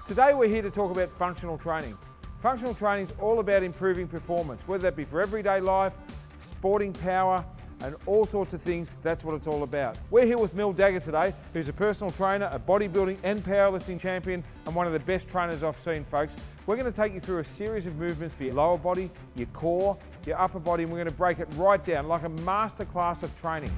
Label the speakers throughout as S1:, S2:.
S1: Today we're here to talk about functional training. Functional training is all about improving performance, whether that be for everyday life, sporting power, and all sorts of things. That's what it's all about. We're here with Milad Dagher today, who's a personal trainer, a bodybuilding and powerlifting champion, and one of the best trainers I've seen, folks. We're going to take you through a series of movements for your lower body, your core, your upper body, and we're going to break it right down like a master class of training.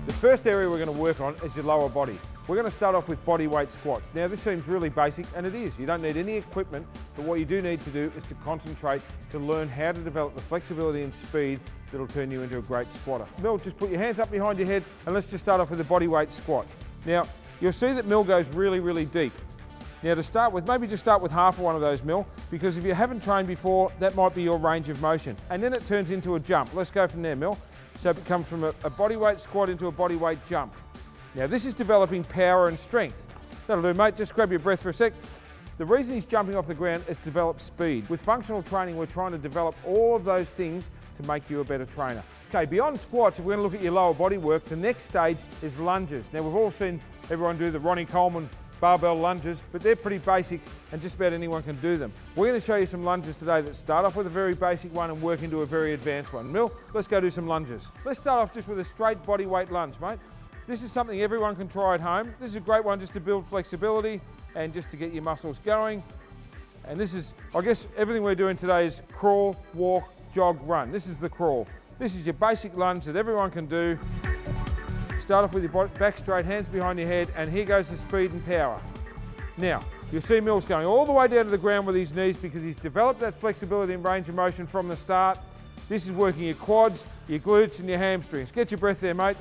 S1: The first area we're going to work on is your lower body. We're going to start off with body weight squats. Now this seems really basic, and it is. You don't need any equipment, but what you do need to do is to concentrate to learn how to develop the flexibility and speed that'll turn you into a great squatter. Mil, just put your hands up behind your head and let's just start off with a body weight squat. Now you'll see that Mil goes really, really deep. Now to start with, maybe just start with half of one of those, Mil, because if you haven't trained before, that might be your range of motion. And then it turns into a jump. Let's go from there, Mil. So it comes from a body weight squat into a body weight jump. Now this is developing power and strength. That'll do, mate, just grab your breath for a sec. The reason he's jumping off the ground is to develop speed. With functional training, we're trying to develop all of those things to make you a better trainer. Okay, beyond squats, if we're gonna look at your lower body work, the next stage is lunges. Now we've all seen everyone do the Ronnie Coleman barbell lunges, but they're pretty basic and just about anyone can do them. We're going to show you some lunges today that start off with a very basic one and work into a very advanced one. Mil, let's go do some lunges. Let's start off just with a straight body weight lunge, mate. This is something everyone can try at home. This is a great one just to build flexibility and just to get your muscles going. And this is, I guess everything we're doing today is crawl, walk, jog, run. This is the crawl. This is your basic lunge that everyone can do. Start off with your back straight, hands behind your head, and here goes the speed and power. Now, you'll see Mil's going all the way down to the ground with his knees because he's developed that flexibility and range of motion from the start. This is working your quads, your glutes, and your hamstrings. Get your breath there, mate.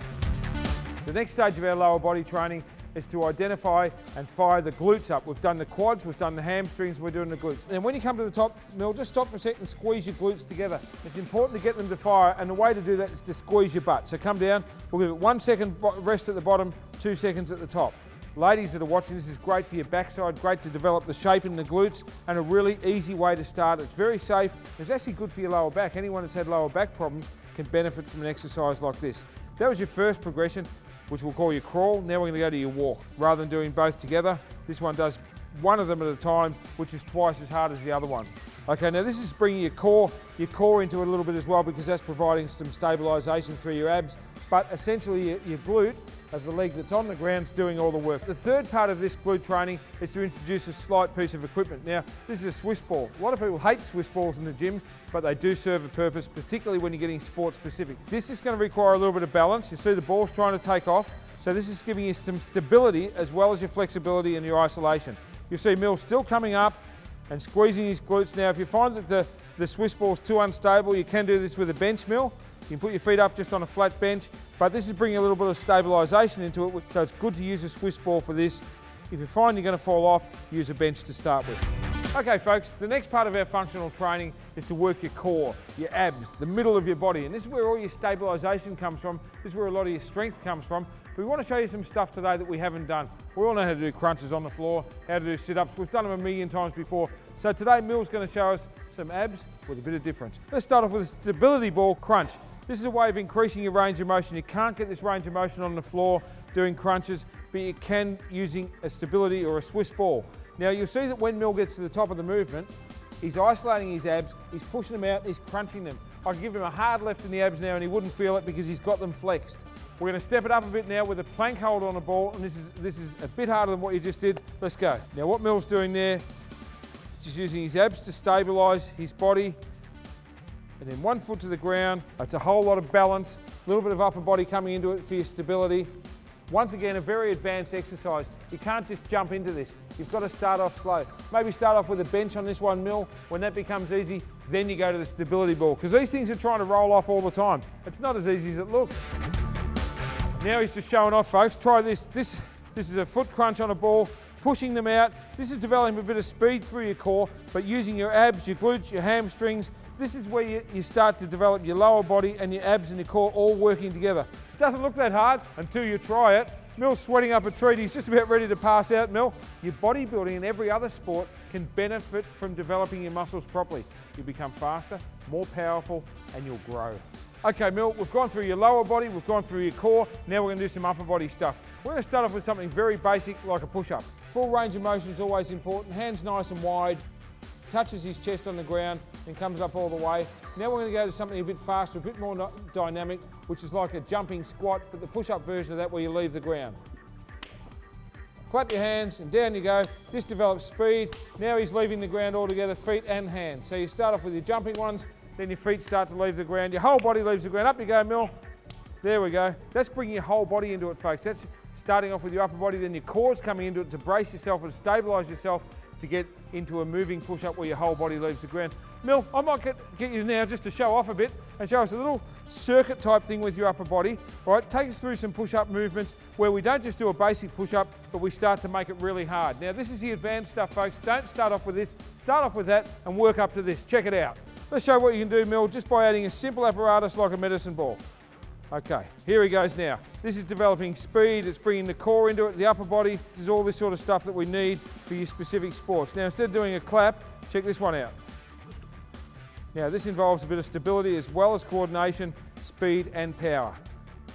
S1: The next stage of our lower body training is to identify and fire the glutes up. We've done the quads, we've done the hamstrings, we're doing the glutes. And when you come to the top, Mil, just stop for a second and squeeze your glutes together. It's important to get them to fire, and the way to do that is to squeeze your butt. So come down, we'll give it 1 second rest at the bottom, 2 seconds at the top. Ladies that are watching, this is great for your backside, great to develop the shape in the glutes, and a really easy way to start. It's very safe. It's actually good for your lower back. Anyone that's had lower back problems can benefit from an exercise like this. That was your first progression, which we'll call your crawl. Now we're going to go to your walk. Rather than doing both together, this one does one of them at a time, which is twice as hard as the other one. Okay, now this is bringing your core into it a little bit as well, because that's providing some stabilization through your abs. But essentially your glute of the leg that's on the ground is doing all the work. The third part of this glute training is to introduce a slight piece of equipment. Now, this is a Swiss ball. A lot of people hate Swiss balls in the gyms, but they do serve a purpose, particularly when you're getting sport specific. This is going to require a little bit of balance. You see the ball's trying to take off. So this is giving you some stability as well as your flexibility and your isolation. You see Mil still coming up and squeezing his glutes. Now, if you find that the Swiss ball's too unstable, you can do this with a bench, Mil. You can put your feet up just on a flat bench, but this is bringing a little bit of stabilization into it, so it's good to use a Swiss ball for this. If you find you're going to fall off, use a bench to start with. Okay folks, the next part of our functional training is to work your core, your abs, the middle of your body, and this is where all your stabilization comes from. This is where a lot of your strength comes from. But we want to show you some stuff today that we haven't done. We all know how to do crunches on the floor, how to do sit-ups. We've done them a million times before. So today Mil's going to show us some abs with a bit of difference. Let's start off with a stability ball crunch. This is a way of increasing your range of motion. You can't get this range of motion on the floor doing crunches, but you can using a stability or a Swiss ball. Now you'll see that when Mil gets to the top of the movement, he's isolating his abs, he's pushing them out, he's crunching them. I can give him a hard left in the abs now and he wouldn't feel it because he's got them flexed. We're going to step it up a bit now with a plank hold on the ball, and this is a bit harder than what you just did. Let's go. Now what Mil's doing there, just using his abs to stabilise his body, and then 1 foot to the ground. It's a whole lot of balance, a little bit of upper body coming into it for your stability. Once again, a very advanced exercise. You can't just jump into this. You've got to start off slow. Maybe start off with a bench on this one, Mil. When that becomes easy, then you go to the stability ball, because these things are trying to roll off all the time. It's not as easy as it looks. Now he's just showing off, folks. Try this. This is a foot crunch on a ball, pushing them out. This is developing a bit of speed through your core, but using your abs, your glutes, your hamstrings. This is where you start to develop your lower body and your abs and your core all working together. It doesn't look that hard until you try it. Mil's sweating up a treat. He's just about ready to pass out, Mil. Your bodybuilding and every other sport can benefit from developing your muscles properly. You'll become faster, more powerful, and you'll grow. Okay, Mil, we've gone through your lower body, we've gone through your core, now we're going to do some upper body stuff. We're going to start off with something very basic like a push-up. Full range of motion is always important, hands nice and wide, touches his chest on the ground and comes up all the way. Now we're going to go to something a bit faster, a bit more dynamic, which is like a jumping squat, but the push-up version of that where you leave the ground. Clap your hands and down you go. This develops speed. Now he's leaving the ground altogether, feet and hands. So you start off with your jumping ones, then your feet start to leave the ground. Your whole body leaves the ground. Up you go, Mil. There we go. That's bringing your whole body into it, folks. That's starting off with your upper body, then your core's coming into it to brace yourself and stabilize yourself to get into a moving push-up where your whole body leaves the ground. Mil, I might get you now just to show off a bit and show us a little circuit type thing with your upper body. All right, take us through some push-up movements where we don't just do a basic push-up, but we start to make it really hard. Now this is the advanced stuff, folks. Don't start off with this, start off with that and work up to this. Check it out. Let's show what you can do, Mil, just by adding a simple apparatus like a medicine ball. Okay, here he goes now. This is developing speed, it's bringing the core into it, the upper body. This is all this sort of stuff that we need for your specific sports. Now instead of doing a clap, check this one out. Now this involves a bit of stability as well as coordination, speed and power.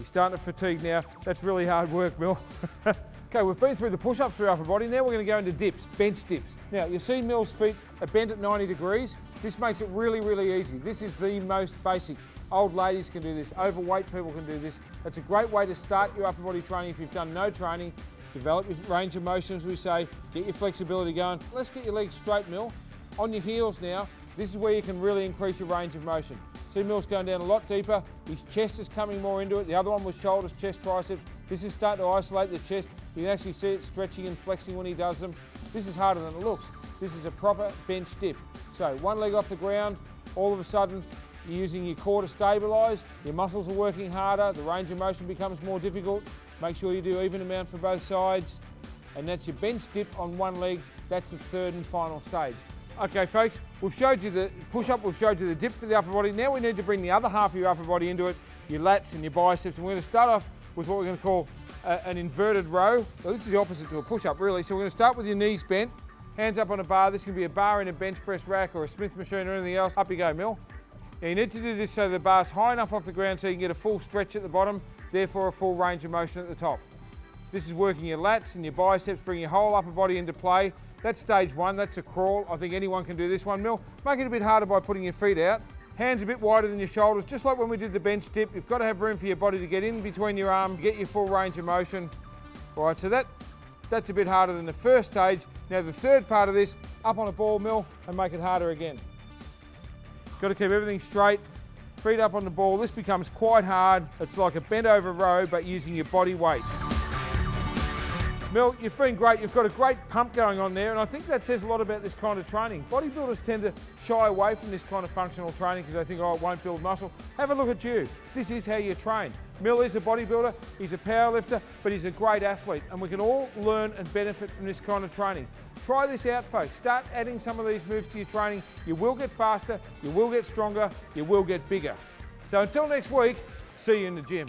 S1: You're starting to fatigue now. That's really hard work, Mil. Okay, we've been through the push-ups through upper body. Now we're going to go into dips, bench dips. Now you see Mil's feet are bent at 90 degrees. This makes it really, really easy. This is the most basic. Old ladies can do this, overweight people can do this. It's a great way to start your upper body training if you've done no training. Develop your range of motion, as we say, get your flexibility going. Let's get your legs straight, Mil. On your heels now, this is where you can really increase your range of motion. See Mil's going down a lot deeper, his chest is coming more into it. The other one was shoulders, chest, triceps. This is starting to isolate the chest. You can actually see it stretching and flexing when he does them. This is harder than it looks. This is a proper bench dip. So one leg off the ground, all of a sudden, you're using your core to stabilise, your muscles are working harder, the range of motion becomes more difficult. Make sure you do even amount for both sides. And that's your bench dip on one leg. That's the third and final stage. Okay folks, we've showed you the push-up, we've showed you the dip for the upper body. Now we need to bring the other half of your upper body into it, your lats and your biceps. And we're going to start off with what we're going to call an inverted row. Well, this is the opposite to a push-up really. So we're going to start with your knees bent, hands up on a bar. This can be a bar in a bench press rack or a Smith machine or anything else. Up you go, Mil. Now you need to do this so the bar's high enough off the ground so you can get a full stretch at the bottom, therefore a full range of motion at the top. This is working your lats and your biceps, bring your whole upper body into play. That's stage one, that's a crawl. I think anyone can do this one, Mil. Make it a bit harder by putting your feet out. Hands a bit wider than your shoulders, just like when we did the bench dip. You've got to have room for your body to get in between your arms, get your full range of motion. All right, so that's a bit harder than the first stage. Now the third part of this, up on a ball, Mil, and make it harder again. Got to keep everything straight, feet up on the ball. This becomes quite hard. It's like a bent over row, but using your body weight. Mil, you've been great. You've got a great pump going on there, and I think that says a lot about this kind of training. Bodybuilders tend to shy away from this kind of functional training because they think, oh, it won't build muscle. Have a look at you. This is how you train. Mil is a bodybuilder, he's a powerlifter, but he's a great athlete, and we can all learn and benefit from this kind of training. Try this out, folks. Start adding some of these moves to your training. You will get faster, you will get stronger, you will get bigger. So until next week, see you in the gym.